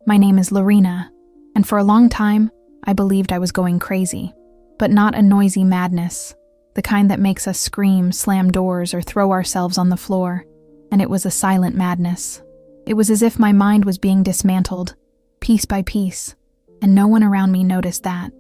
My name is Lorena, and for a long time, I believed I was going crazy. But not a noisy madness, the kind that makes us scream, slam doors, or throw ourselves on the floor. And it was a silent madness. It was as if my mind was being dismantled, piece by piece, and no one around me noticed that.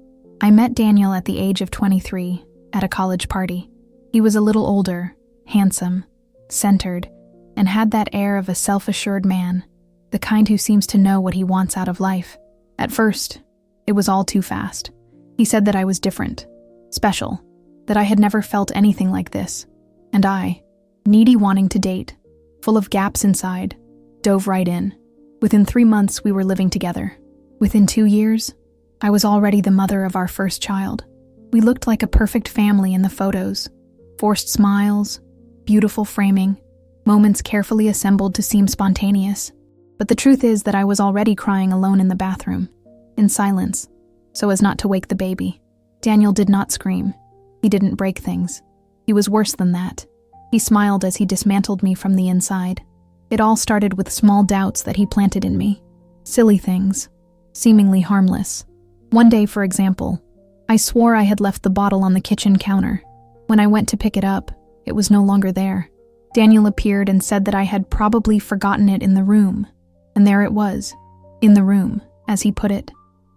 I met Daniel at the age of 23 at a college party. He was a little older, handsome, centered, and had that air of a self-assured man, the kind who seems to know what he wants out of life. At first, it was all too fast. He said that I was different, special, that I had never felt anything like this. And I, needy wanting to date, full of gaps inside, dove right in. Within 3 months, we were living together. Within 2 years, I was already the mother of our first child. We looked like a perfect family in the photos. Forced smiles, beautiful framing, moments carefully assembled to seem spontaneous. But the truth is that I was already crying alone in the bathroom, in silence, so as not to wake the baby. Daniel did not scream. He didn't break things. He was worse than that. He smiled as he dismantled me from the inside. It all started with small doubts that he planted in me. Silly things, seemingly harmless. One day, for example, I swore I had left the bottle on the kitchen counter. When I went to pick it up, it was no longer there. Daniel appeared and said that I had probably forgotten it in the room. And there it was, in the room, as he put it.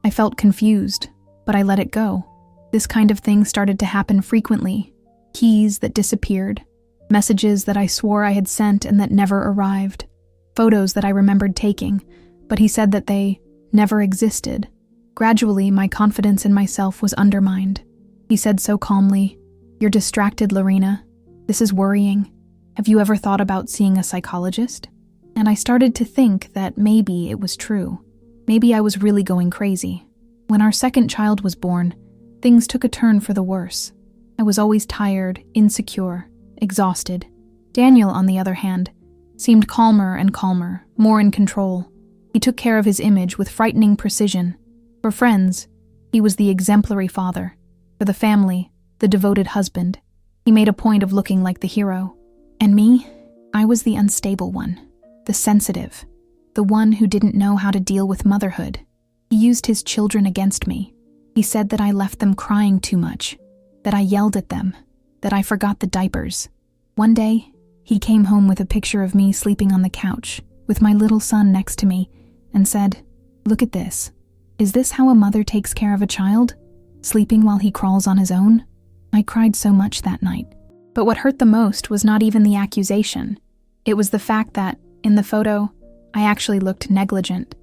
I felt confused, but I let it go. This kind of thing started to happen frequently. Keys that disappeared, messages that I swore I had sent and that never arrived, photos that I remembered taking, but he said that they never existed. Gradually, my confidence in myself was undermined. He said so calmly, "You're distracted, Lorena. This is worrying. Have you ever thought about seeing a psychologist?" And I started to think that maybe it was true. Maybe I was really going crazy. When our second child was born, things took a turn for the worse. I was always tired, insecure, exhausted. Daniel, on the other hand, seemed calmer and calmer, more in control. He took care of his image with frightening precision. For friends, he was the exemplary father. For the family, the devoted husband. He made a point of looking like the hero. And me, I was the unstable one, the sensitive, the one who didn't know how to deal with motherhood. He used his children against me. He said that I left them crying too much, that I yelled at them, that I forgot the diapers. One day, he came home with a picture of me sleeping on the couch, with my little son next to me, and said, "Look at this. Is this how a mother takes care of a child? Sleeping while he crawls on his own?" I cried so much that night. But what hurt the most was not even the accusation. It was the fact that, in the photo, I actually looked negligent.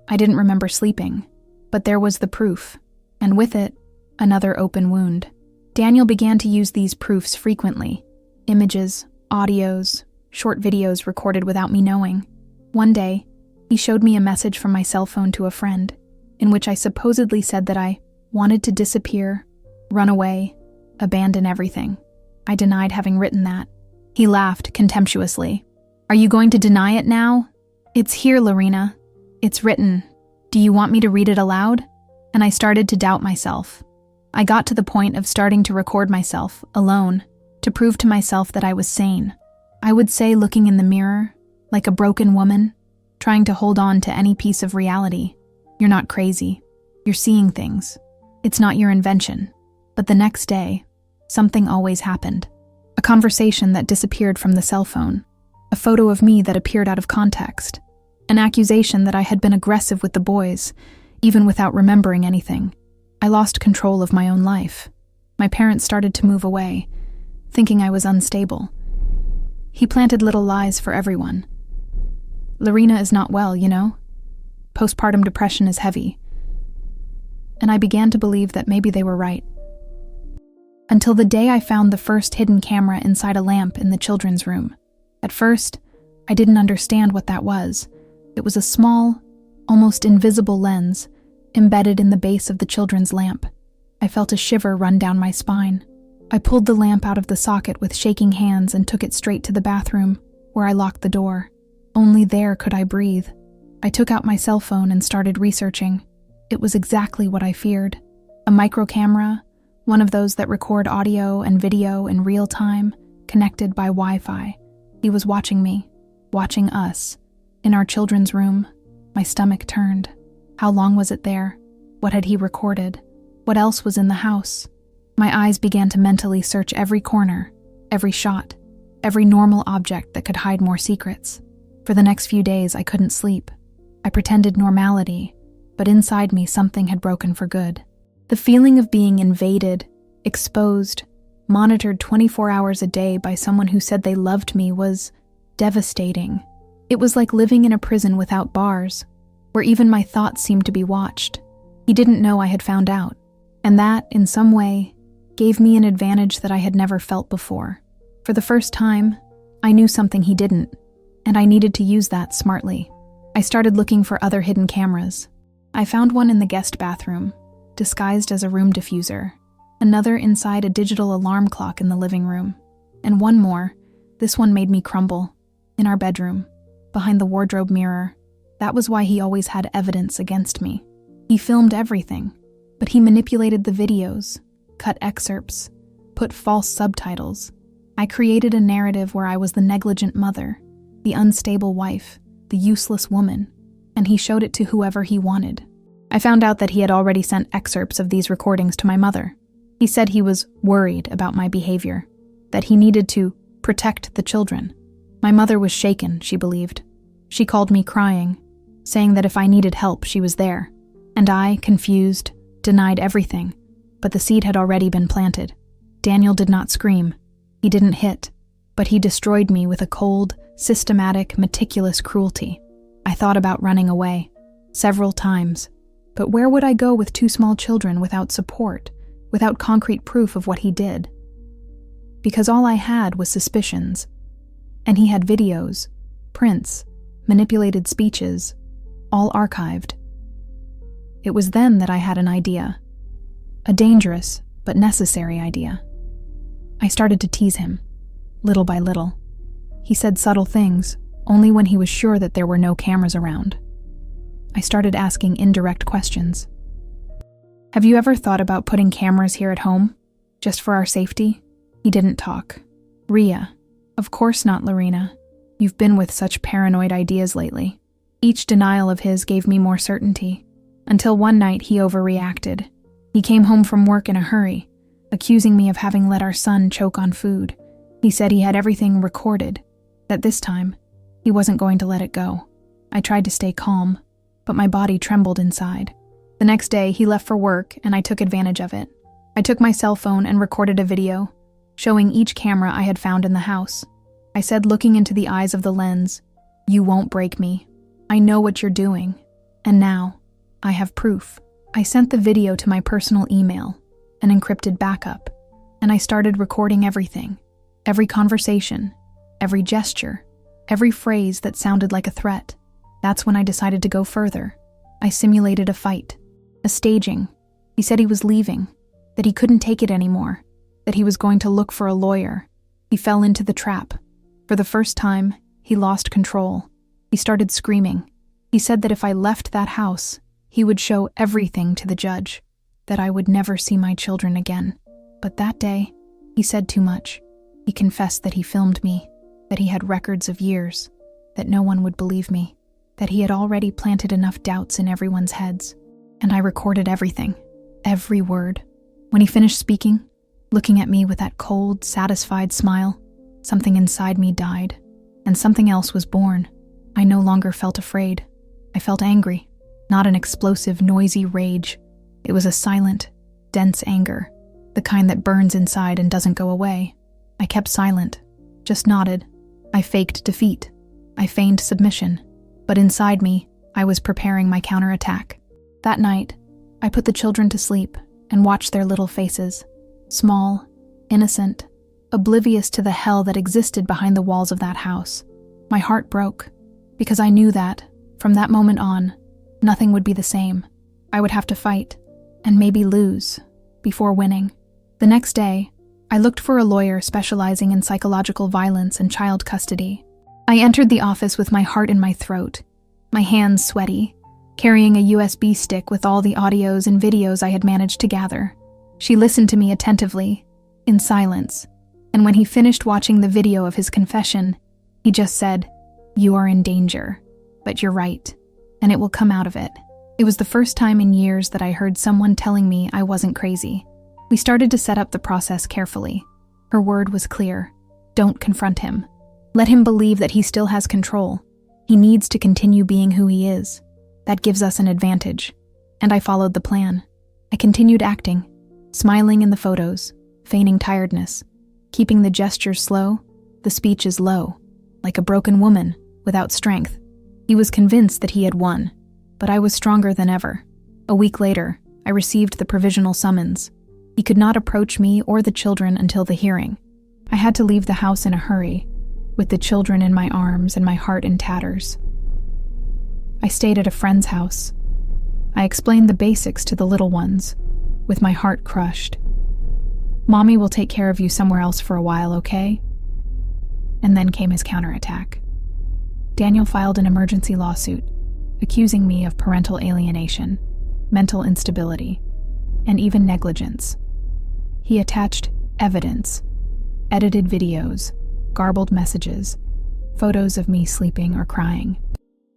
I didn't remember sleeping, but there was the proof, and with it, another open wound. Daniel began to use these proofs frequently. Images, audios, short videos recorded without me knowing. One day, he showed me a message from my cell phone to a friend, in which I supposedly said that I wanted to disappear, run away, abandon everything. I denied having written that. He laughed contemptuously. "Are you going to deny it now? It's here, Lorena. It's written. Do you want me to read it aloud?" And I started to doubt myself. I got to the point of starting to record myself, alone, to prove to myself that I was sane. I would say, looking in the mirror, like a broken woman, trying to hold on to any piece of reality, "You're not crazy. You're seeing things. It's not your invention." But the next day, something always happened. A conversation that disappeared from the cell phone. A photo of me that appeared out of context. An accusation that I had been aggressive with the boys, even without remembering anything. I lost control of my own life. My parents started to move away, thinking I was unstable. He planted little lies for everyone. "Lorena is not well, you know? Postpartum depression is heavy." And I began to believe that maybe they were right. Until the day I found the first hidden camera inside a lamp in the children's room. At first, I didn't understand what that was. It was a small, almost invisible lens embedded in the base of the children's lamp. I felt a shiver run down my spine. I pulled the lamp out of the socket with shaking hands and took it straight to the bathroom, where I locked the door. Only there could I breathe. I took out my cell phone and started researching. It was exactly what I feared. A micro camera, one of those that record audio and video in real time, connected by Wi-Fi. He was watching me, watching us. In our children's room, my stomach turned. How long was it there? What had he recorded? What else was in the house? My eyes began to mentally search every corner, every shot, every normal object that could hide more secrets. For the next few days, I couldn't sleep. I pretended normality, but inside me something had broken for good. The feeling of being invaded, exposed, monitored 24 hours a day by someone who said they loved me was devastating. It was like living in a prison without bars, where even my thoughts seemed to be watched. He didn't know I had found out, and that, in some way, gave me an advantage that I had never felt before. For the first time, I knew something he didn't, and I needed to use that smartly. I started looking for other hidden cameras. I found one in the guest bathroom, disguised as a room diffuser, another inside a digital alarm clock in the living room, and one more, this one made me crumble, in our bedroom, behind the wardrobe mirror. That was why he always had evidence against me. He filmed everything, but he manipulated the videos, cut excerpts, put false subtitles. I created a narrative where I was the negligent mother, the unstable wife, the useless woman, and he showed it to whoever he wanted. I found out that he had already sent excerpts of these recordings to my mother. He said he was worried about my behavior, that he needed to protect the children. My mother was shaken, she believed. She called me crying, saying that if I needed help, she was there. And I, confused, denied everything, but the seed had already been planted. Daniel did not scream. He didn't hit, but he destroyed me with a cold, systematic, meticulous cruelty. I thought about running away, several times. But where would I go with 2 small children without support, without concrete proof of what he did? Because all I had was suspicions. And he had videos, prints, manipulated speeches, all archived. It was then that I had an idea. A dangerous, but necessary idea. I started to tease him, little by little. He said subtle things, only when he was sure that there were no cameras around. I started asking indirect questions. Have you ever thought about putting cameras here at home, just for our safety? He didn't talk. Ria, of course not, Lorena. You've been with such paranoid ideas lately. Each denial of his gave me more certainty, until one night he overreacted. He came home from work in a hurry, accusing me of having let our son choke on food. He said he had everything recorded, that this time, he wasn't going to let it go. I tried to stay calm, but my body trembled inside. The next day, he left for work, and I took advantage of it. I took my cell phone and recorded a video, showing each camera I had found in the house. I said, looking into the eyes of the lens, "You won't break me. I know what you're doing. And now, I have proof." I sent the video to my personal email, an encrypted backup, and I started recording everything. Every conversation, every gesture, every phrase that sounded like a threat. That's when I decided to go further. I simulated a fight, a staging. He said he was leaving, that he couldn't take it anymore, that he was going to look for a lawyer. He fell into the trap. For the first time, he lost control. He started screaming. He said that if I left that house, he would show everything to the judge, that I would never see my children again. But that day, he said too much. He confessed that he filmed me, that he had records of years, that no one would believe me, that he had already planted enough doubts in everyone's heads. And I recorded everything, every word. When he finished speaking, looking at me with that cold, satisfied smile, something inside me died, and something else was born. I no longer felt afraid. I felt angry, not an explosive, noisy rage. It was a silent, dense anger, the kind that burns inside and doesn't go away. I kept silent, just nodded. I faked defeat. I feigned submission. But inside me, I was preparing my counterattack. That night, I put the children to sleep and watched their little faces, small, innocent, oblivious to the hell that existed behind the walls of that house. My heart broke, because I knew that, from that moment on, nothing would be the same. I would have to fight, and maybe lose, before winning. The next day, I looked for a lawyer specializing in psychological violence and child custody. I entered the office with my heart in my throat, my hands sweaty, carrying a USB stick with all the audios and videos I had managed to gather. She listened to me attentively, in silence, and when he finished watching the video of his confession, he just said, "You are in danger, but you're right, and it will come out of it. It was the first time in years that I heard someone telling me I wasn't crazy. We started to set up the process carefully. Her word was clear. Don't confront him. Let him believe that he still has control. He needs to continue being who he is. That gives us an advantage. And I followed the plan. I continued acting, smiling in the photos, feigning tiredness, keeping the gestures slow, the speeches low, like a broken woman without strength. He was convinced that he had won, but I was stronger than ever. A week later, I received the provisional summons. He could not approach me or the children until the hearing. I had to leave the house in a hurry, with the children in my arms and my heart in tatters. I stayed at a friend's house. I explained the basics to the little ones, with my heart crushed. Mommy will take care of you somewhere else for a while, okay? And then came his counterattack. Daniel filed an emergency lawsuit, accusing me of parental alienation, mental instability, and even negligence. He attached evidence, edited videos, garbled messages, photos of me sleeping or crying.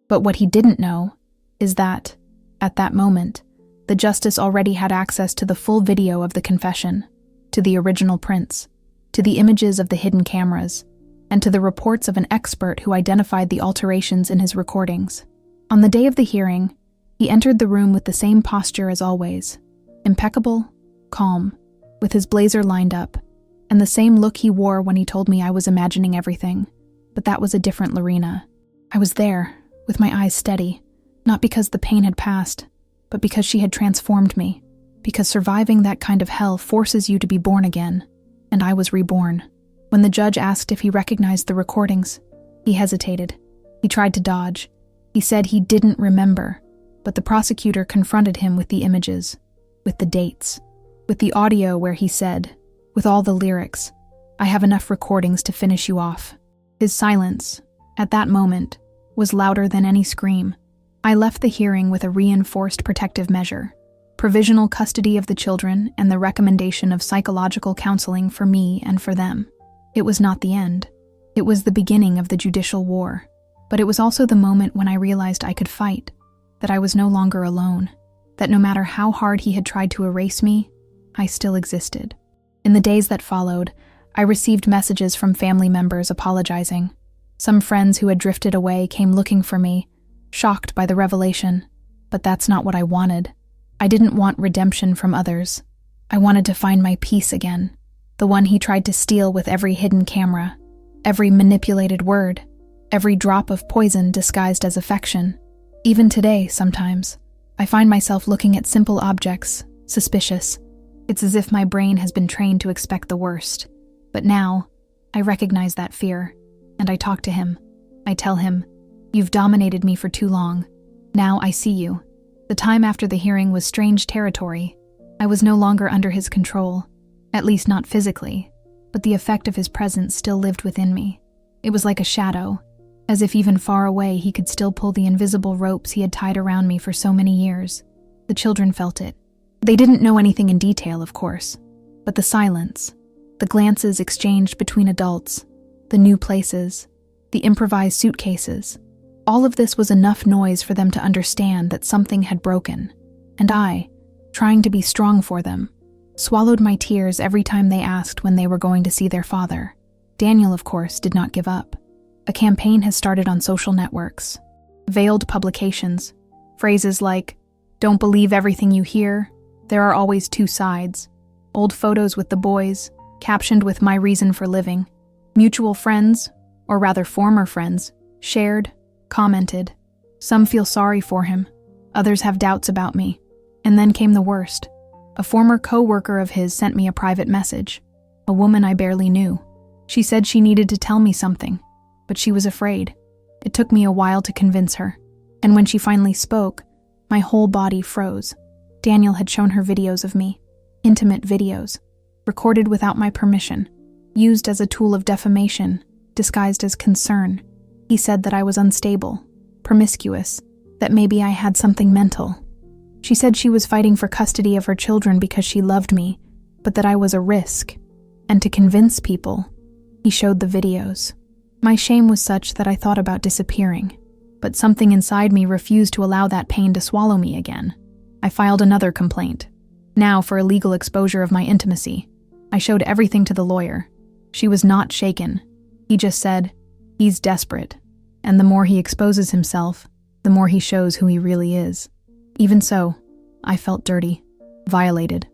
But what he didn't know is that, at that moment, the justice already had access to the full video of the confession, to the original prints, to the images of the hidden cameras, and to the reports of an expert who identified the alterations in his recordings. On the day of the hearing, he entered the room with the same posture as always, impeccable, calm, with his blazer lined up, and the same look he wore when he told me I was imagining everything. But that was a different Lorena. I was there, with my eyes steady, not because the pain had passed, but because she had transformed me, because surviving that kind of hell forces you to be born again, and I was reborn. When the judge asked if he recognized the recordings, he hesitated. He tried to dodge. He said he didn't remember, but the prosecutor confronted him with the images, with the dates, with the audio where he said, with all the lyrics, "I have enough recordings to finish you off." His silence, at that moment, was louder than any scream. I left the hearing with a reinforced protective measure, provisional custody of the children and the recommendation of psychological counseling for me and for them. It was not the end. It was the beginning of the judicial war. But it was also the moment when I realized I could fight, that I was no longer alone, that no matter how hard he had tried to erase me, I still existed. In the days that followed, I received messages from family members apologizing. Some friends who had drifted away came looking for me, shocked by the revelation. But that's not what I wanted. I didn't want redemption from others. I wanted to find my peace again, the one he tried to steal with every hidden camera, every manipulated word, every drop of poison disguised as affection. Even today, sometimes, I find myself looking at simple objects, suspicious. It's as if my brain has been trained to expect the worst. But now, I recognize that fear, and I talk to him. I tell him, "You've dominated me for too long. Now I see you." The time after the hearing was strange territory. I was no longer under his control, at least not physically, but the effect of his presence still lived within me. It was like a shadow, as if even far away he could still pull the invisible ropes he had tied around me for so many years. The children felt it. They didn't know anything in detail, of course, but the silence, the glances exchanged between adults, the new places, the improvised suitcases, all of this was enough noise for them to understand that something had broken. And I, trying to be strong for them, swallowed my tears every time they asked when they were going to see their father. Daniel, of course, did not give up. A campaign has started on social networks. Veiled publications, phrases like, "Don't believe everything you hear, there are always two sides," old photos with the boys, captioned with "My reason for living," mutual friends, or rather former friends, shared, commented. Some feel sorry for him, others have doubts about me. And then came the worst. A former co-worker of his sent me a private message, a woman I barely knew. She said she needed to tell me something, but she was afraid. It took me a while to convince her, and when she finally spoke, my whole body froze. Daniel had shown her videos of me, intimate videos, recorded without my permission, used as a tool of defamation, disguised as concern. He said that I was unstable, promiscuous, that maybe I had something mental. She said she was fighting for custody of her children because she loved me, but that I was a risk. And to convince people, he showed the videos. My shame was such that I thought about disappearing, but something inside me refused to allow that pain to swallow me again. I filed another complaint, now for illegal exposure of my intimacy. I showed everything to the lawyer. She was not shaken. He just said, "He's desperate, and the more he exposes himself, the more he shows who he really is." Even so, I felt dirty, violated.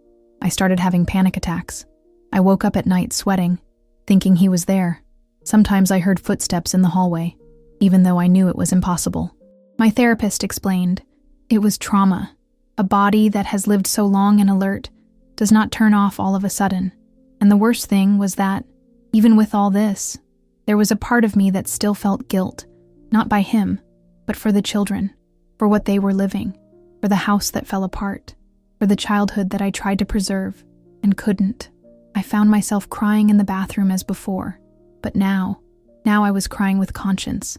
I started having panic attacks. I woke up at night sweating, thinking he was there. Sometimes I heard footsteps in the hallway, even though I knew it was impossible. My therapist explained, it was trauma. A body that has lived so long and alert does not turn off all of a sudden. And the worst thing was that, even with all this, there was a part of me that still felt guilt, not by him, but for the children, for what they were living, for the house that fell apart, for the childhood that I tried to preserve and couldn't. I found myself crying in the bathroom as before, but now I was crying with conscience,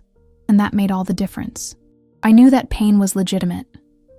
and that made all the difference. I knew that pain was legitimate,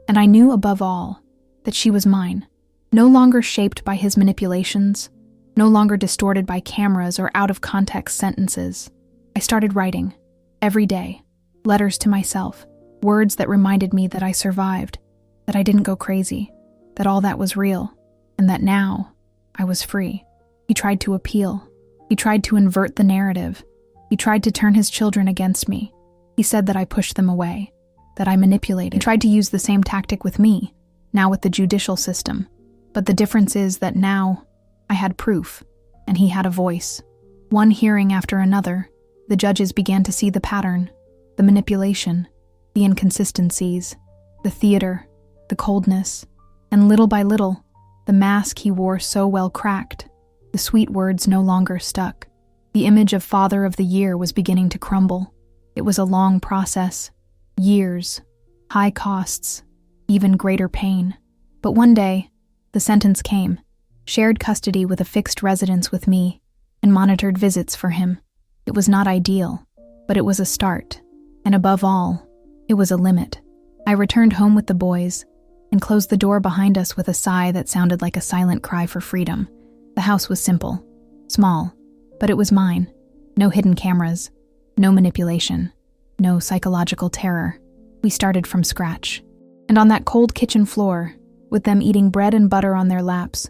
and I knew above all that she was mine, no longer shaped by his manipulations, no longer distorted by cameras or out-of-context sentences. I started writing, every day, letters to myself, words that reminded me that I survived, that I didn't go crazy, that all that was real, and that now I was free. He tried to appeal. He tried to invert the narrative. He tried to turn his children against me. He said that I pushed them away, that I manipulated. He tried to use the same tactic with me, now with the judicial system. But the difference is that now I had proof, and he had a voice. One hearing after another, the judges began to see the pattern, the manipulation, the inconsistencies, the theater, the coldness, and little by little, the mask he wore so well cracked. The sweet words no longer stuck. The image of Father of the Year was beginning to crumble. It was a long process, years, high costs, even greater pain. But one day, the sentence came. Shared custody with a fixed residence with me, and monitored visits for him. It was not ideal, but it was a start. And above all, it was a limit. I returned home with the boys, and closed the door behind us with a sigh that sounded like a silent cry for freedom. The house was simple, small, but it was mine. No hidden cameras, no manipulation, no psychological terror. We started from scratch. And on that cold kitchen floor, with them eating bread and butter on their laps,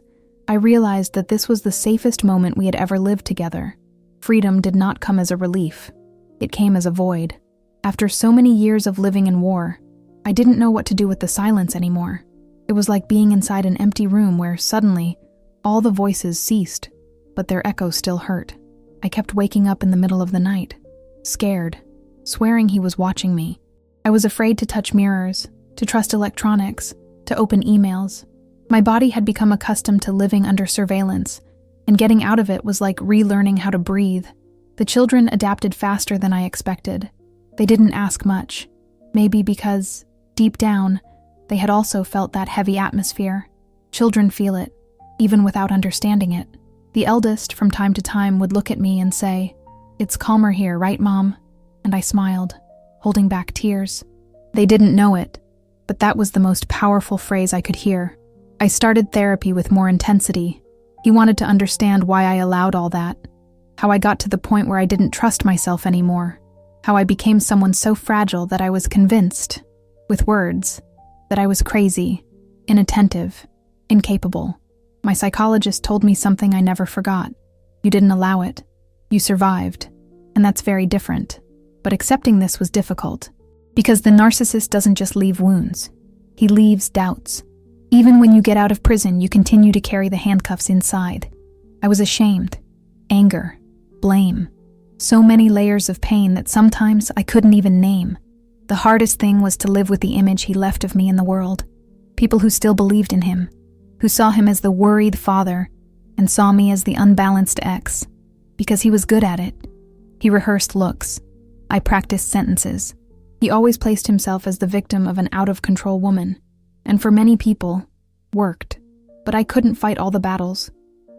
I realized that this was the safest moment we had ever lived together. Freedom did not come as a relief. It came as a void. After so many years of living in war, I didn't know what to do with the silence anymore. It was like being inside an empty room where suddenly all the voices ceased, but their echo still hurt. I kept waking up in the middle of the night, scared, swearing he was watching me. I was afraid to touch mirrors, to trust electronics, to open emails. My body had become accustomed to living under surveillance, and getting out of it was like relearning how to breathe. The children adapted faster than I expected. They didn't ask much, maybe because, deep down, they had also felt that heavy atmosphere. Children feel it, even without understanding it. The eldest, from time to time, would look at me and say, "It's calmer here, right, Mom?" And I smiled, holding back tears. They didn't know it, but that was the most powerful phrase I could hear. I started therapy with more intensity. He wanted to understand why I allowed all that, how I got to the point where I didn't trust myself anymore, how I became someone so fragile that I was convinced, with words, that I was crazy, inattentive, incapable. My psychologist told me something I never forgot. You didn't allow it. You survived. And that's very different. But accepting this was difficult, because the narcissist doesn't just leave wounds. He leaves doubts. Even when you get out of prison, you continue to carry the handcuffs inside. I was ashamed, anger, blame. So many layers of pain that sometimes I couldn't even name. The hardest thing was to live with the image he left of me in the world. People who still believed in him, who saw him as the worried father and saw me as the unbalanced ex, because he was good at it. He rehearsed looks. I practiced sentences. He always placed himself as the victim of an out-of-control woman, and for many people, worked. But I couldn't fight all the battles.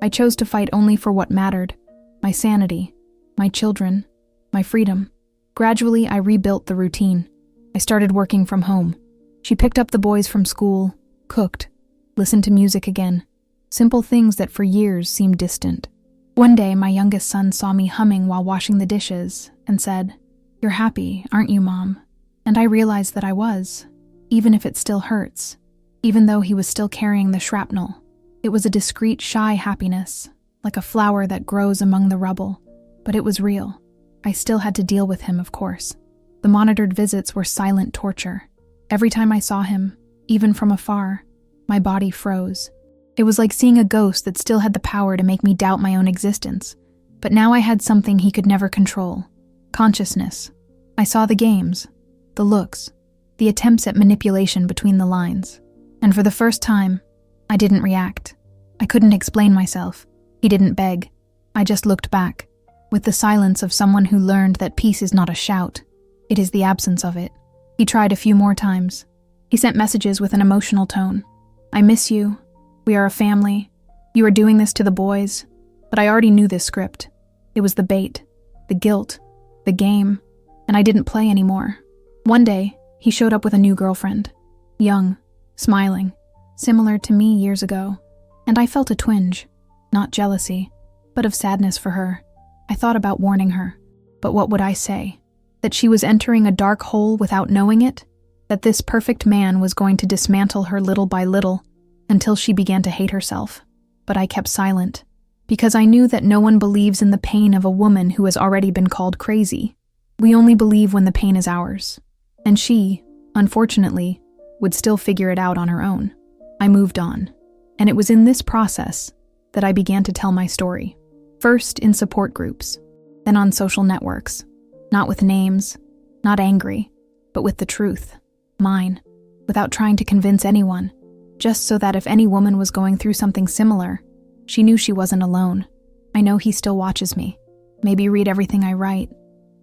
I chose to fight only for what mattered: my sanity, my children, my freedom. Gradually, I rebuilt the routine. I started working from home. She picked up the boys from school, cooked, listened to music again. Simple things that for years seemed distant. One day, my youngest son saw me humming while washing the dishes and said, "You're happy, aren't you, Mom?" And I realized that I was, even if it still hurts, even though he was still carrying the shrapnel. It was a discreet, shy happiness, like a flower that grows among the rubble, but it was real. I still had to deal with him, of course. The monitored visits were silent torture. Every time I saw him, even from afar, my body froze. It was like seeing a ghost that still had the power to make me doubt my own existence. But now I had something he could never control: consciousness. I saw the games, the looks, the attempts at manipulation between the lines. And for the first time, I didn't react. I couldn't explain myself. He didn't beg. I just looked back, with the silence of someone who learned that peace is not a shout. It is the absence of it. He tried a few more times. He sent messages with an emotional tone. I miss you. We are a family. You are doing this to the boys. But I already knew this script. It was the bait, the guilt, the game, and I didn't play anymore. One day, he showed up with a new girlfriend. Young, smiling, similar to me years ago. And I felt a twinge, not jealousy, but of sadness for her. I thought about warning her. But what would I say? That she was entering a dark hole without knowing it? That this perfect man was going to dismantle her little by little until she began to hate herself? But I kept silent, because I knew that no one believes in the pain of a woman who has already been called crazy. We only believe when the pain is ours. And she, unfortunately, would still figure it out on her own. I moved on, and it was in this process that I began to tell my story. First in support groups, then on social networks. Not with names, not angry, but with the truth, mine, without trying to convince anyone, just so that if any woman was going through something similar, she knew she wasn't alone. I know he still watches me. Maybe read everything I write.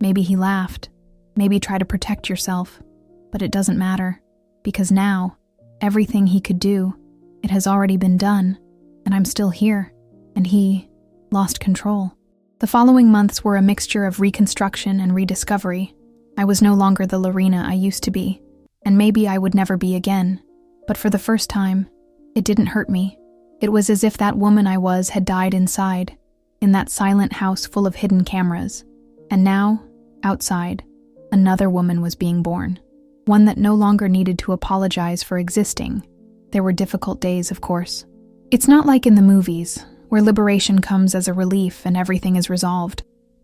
Maybe he laughed. Maybe try to protect yourself. But it doesn't matter, because now, everything he could do, it has already been done, and I'm still here, and he lost control. The following months were a mixture of reconstruction and rediscovery. I was no longer the Lorena I used to be, and maybe I would never be again. But for the first time, it didn't hurt me. It was as if that woman I was had died inside, in that silent house full of hidden cameras. And now, outside, another woman was being born. One that no longer needed to apologize for existing. There were difficult days, of course. It's not like in the movies, where liberation comes as a relief and everything is resolved.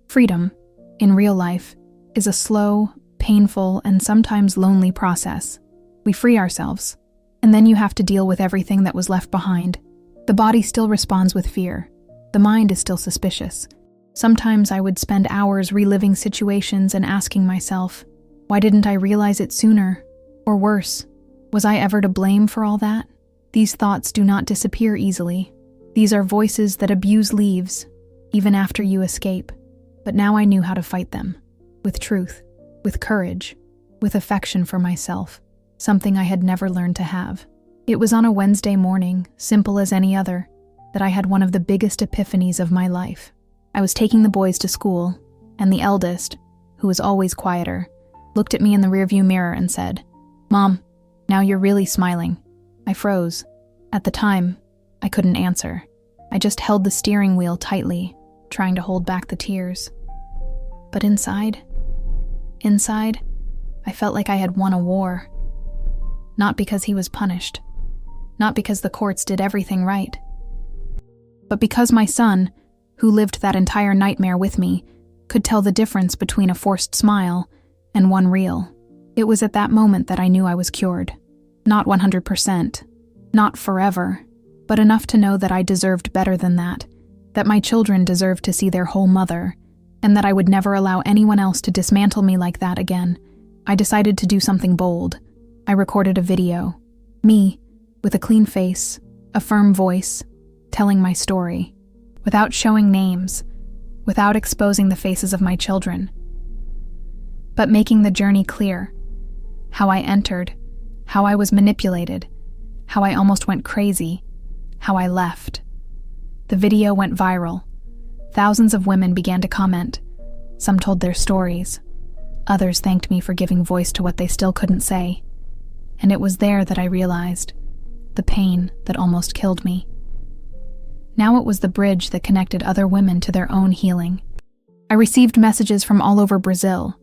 Freedom, in real life, is a slow, painful, and sometimes lonely process. We free ourselves, and then you have to deal with everything that was left behind. The body still responds with fear. The mind is still suspicious. Sometimes I would spend hours reliving situations and asking myself, why didn't I realize it sooner? Or worse, was I ever to blame for all that? These thoughts do not disappear easily. These are voices that abuse leaves, even after you escape. But now I knew how to fight them. With truth, with courage, with affection for myself, something I had never learned to have. It was on a Wednesday morning, simple as any other, that I had one of the biggest epiphanies of my life. I was taking the boys to school, and the eldest, who was always quieter, looked at me in the rearview mirror and said, "Mom, now you're really smiling." I froze. At the time, I couldn't answer. I just held the steering wheel tightly, trying to hold back the tears. But inside, I felt like I had won a war. Not because he was punished. Not because the courts did everything right. But because my son, who lived that entire nightmare with me, could tell the difference between a forced smile and one real. It was at that moment that I knew I was cured. Not 100%, not forever, but enough to know that I deserved better than that my children deserved to see their whole mother, and that I would never allow anyone else to dismantle me like that again. I decided to do something bold. I recorded a video. Me, with a clean face, a firm voice, telling my story, without showing names, without exposing the faces of my children, but making the journey clear. How I entered, how I was manipulated, how I almost went crazy, how I left. The video went viral. Thousands of women began to comment. Some told their stories. Others thanked me for giving voice to what they still couldn't say. And it was there that I realized the pain that almost killed me. Now it was the bridge that connected other women to their own healing. I received messages from all over Brazil,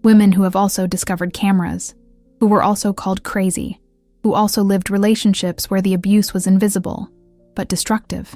Women who have also discovered cameras, who were also called crazy, who also lived relationships where the abuse was invisible, but destructive.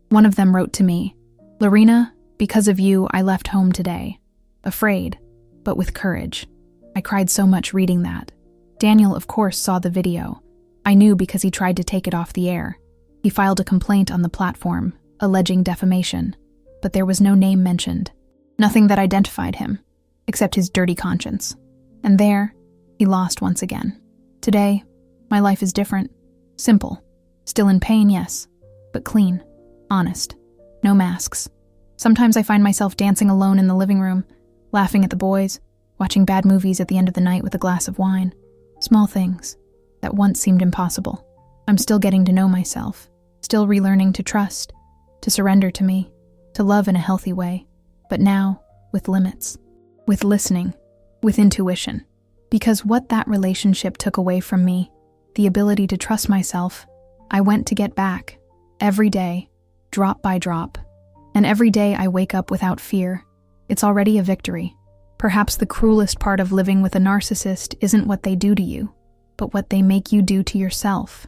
One of them wrote to me, "Lorena, because of you, I left home today. Afraid, but with courage." I cried so much reading that. Daniel, of course, saw the video. I knew because he tried to take it off the air. He filed a complaint on the platform, alleging defamation, but there was no name mentioned. Nothing that identified him, except his dirty conscience. And there, he lost once again. Today, my life is different. Simple. Still in pain, yes, but clean. Honest. No masks. Sometimes I find myself dancing alone in the living room, laughing at the boys, watching bad movies at the end of the night with a glass of wine. Small things that once seemed impossible. I'm still getting to know myself, still relearning to trust, to surrender to me, to love in a healthy way, but now with limits, with listening, with intuition. Because what that relationship took away from me, the ability to trust myself, I went to get back, every day, drop by drop. And every day I wake up without fear. It's already a victory. Perhaps the cruelest part of living with a narcissist isn't what they do to you, but what they make you do to yourself.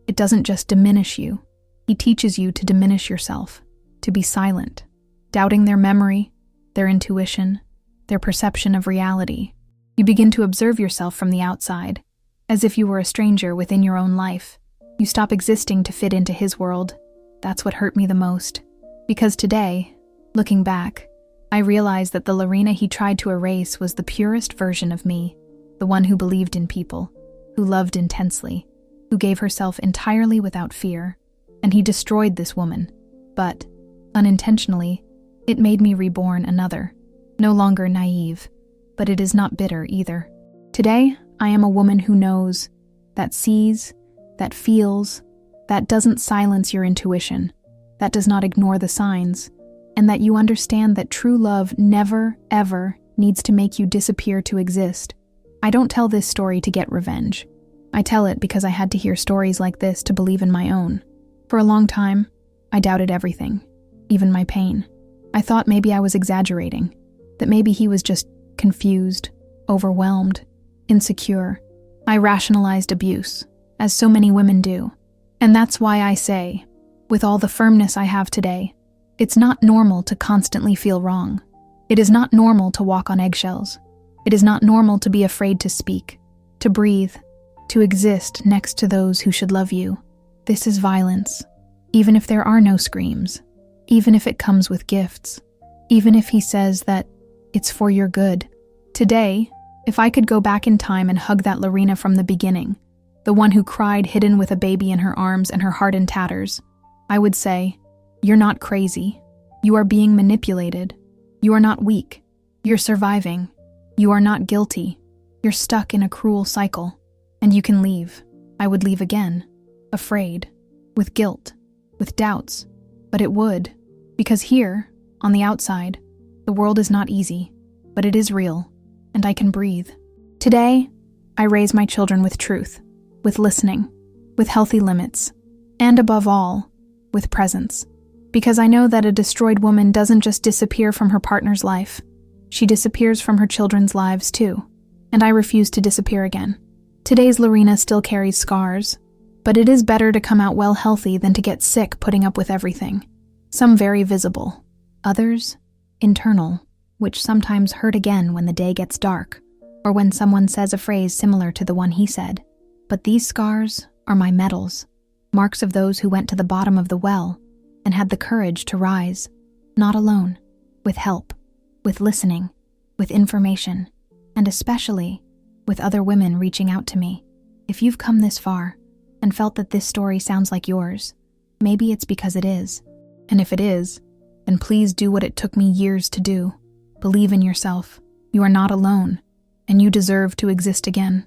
It doesn't just diminish you. He teaches you to diminish yourself, to be silent, doubting their memory, their intuition, their perception of reality. You begin to observe yourself from the outside, as if you were a stranger within your own life. You stop existing to fit into his world. That's what hurt me the most. Because today, looking back, I realized that the Lorena he tried to erase was the purest version of me, the one who believed in people, who loved intensely, who gave herself entirely without fear. And he destroyed this woman. But, unintentionally, it made me reborn another, no longer naive, but it is not bitter either. Today, I am a woman who knows, that sees, that feels, that doesn't silence your intuition, that does not ignore the signs, and that you understand that true love never, ever needs to make you disappear to exist. I don't tell this story to get revenge. I tell it because I had to hear stories like this to believe in my own. For a long time, I doubted everything, even my pain. I thought maybe I was exaggerating, that maybe he was just confused, overwhelmed, insecure. I rationalized abuse, as so many women do. And that's why I say, with all the firmness I have today, it's not normal to constantly feel wrong. It is not normal to walk on eggshells. It is not normal to be afraid to speak, to breathe, to exist next to those who should love you. This is violence, even if there are no screams, even if it comes with gifts, even if he says that it's for your good. Today, if I could go back in time and hug that Lorena from the beginning, the one who cried hidden with a baby in her arms and her heart in tatters, I would say, you're not crazy. You are being manipulated. You are not weak. You're surviving. You are not guilty. You're stuck in a cruel cycle. And you can leave. I would leave again. Afraid. With guilt. With doubts. But it would. Because here, on the outside, the world is not easy. But it is real. And I can breathe. Today, I raise my children with truth. With listening. With healthy limits. And above all, with presence. Because I know that a destroyed woman doesn't just disappear from her partner's life. She disappears from her children's lives too. And I refuse to disappear again. Today's Lorena still carries scars, but it is better to come out well healthy than to get sick putting up with everything. Some very visible, others internal, which sometimes hurt again when the day gets dark, or when someone says a phrase similar to the one he said. But these scars are my medals, marks of those who went to the bottom of the well and had the courage to rise, not alone, with help, with listening, with information, and especially with other women reaching out to me. If you've come this far and felt that this story sounds like yours, maybe it's because it is. And if it is, then please do what it took me years to do. Believe in yourself. You are not alone, and you deserve to exist again.